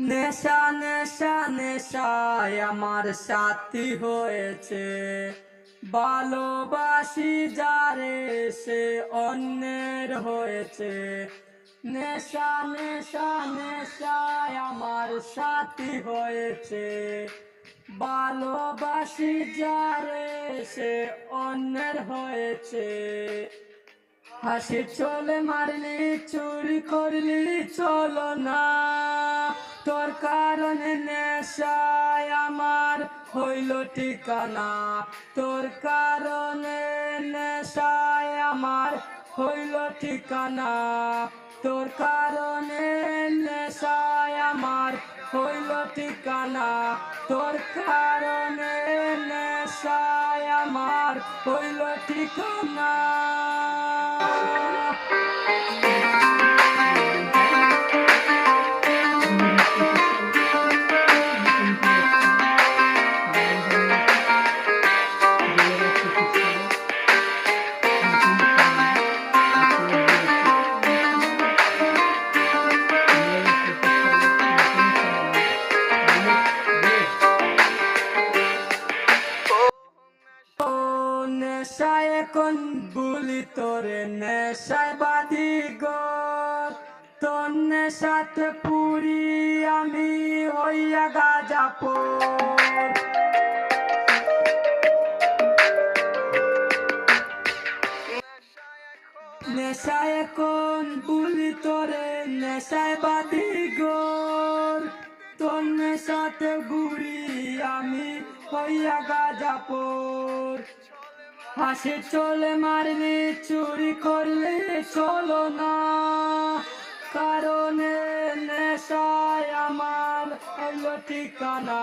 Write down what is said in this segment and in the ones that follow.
নেশা নেশা নেশায় আমার সাথী হয়েছে, ভালোবাসি যারে সে অন্যের হয়েছে। নেশা নেশা নেশায় আমার সাথী হয়েছে, ভালোবাসি যারে সে অন্যের হয়েছে। হাসি চলে মারলি চুরি করলি চলো না, তোর কারণে নেশায় আমার হইল ঠিকানা। তোর কারণে নেশায় আমার হইল ঠিকানা। তোর কারণে নেশায় আমার হইল ঠিকানা। তোর কারণে নেশায় আমার হইল ঠিকানা। নেশায় এখন বলি তোরে নেশায় বাদি গো, তোর নেশাতে পুরি আমি হইয়া গাজাপুর। নেশায় এখন বলি তোরে নেশায় বাদি গো, তোর নেশাতে ঘুরি আমি হইয়া গাজাপুর। হাসি চলে মারলি চুরি করলে চলো না, কারণে নেশায় আমার হইল ঠিকানা।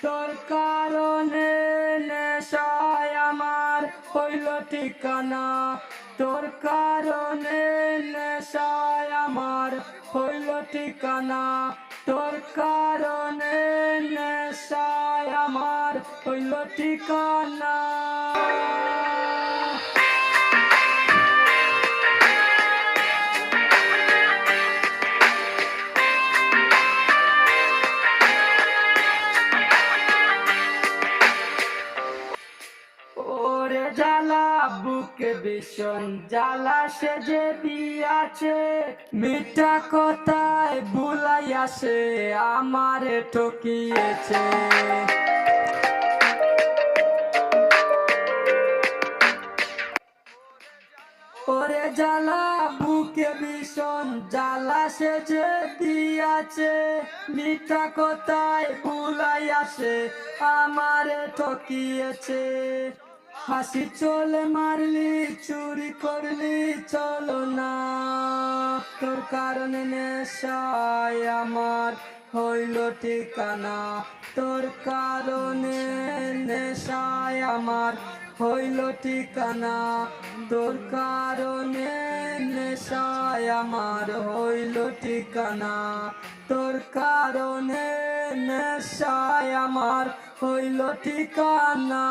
তোর কারণে নেশায় আমার হইল ঠিকানা। তোর কারণে নেশায় আমার হইল ঠিকানা। তোর কারণে নেশায় আমার হইল ঠিকানা। ওরে জ্বালা বুকে ভীষণ জ্বালা সেজে দিয়াছে, মিঠা কথায় ভুলাইয়াছে আমারে ঠকিয়েছে। ওরে জ্বালা বুকে ভীষণ জ্বালা সেজে দিয়াছে, মিঠা কথায় ভুলাইয়াছে আমারে ঠকিয়েছে। হাসি চলে মারলি চুরি করলি চলো না, তোর কারণে নেশায় আমার হইল ঠিকানা। তোর কারণে নেশায় আমার হইল ঠিকানা। তোর কারণে নেশায় আমার হইল ঠিকানা। তোর কারণে নেশায় আমার হইল ঠিকানা।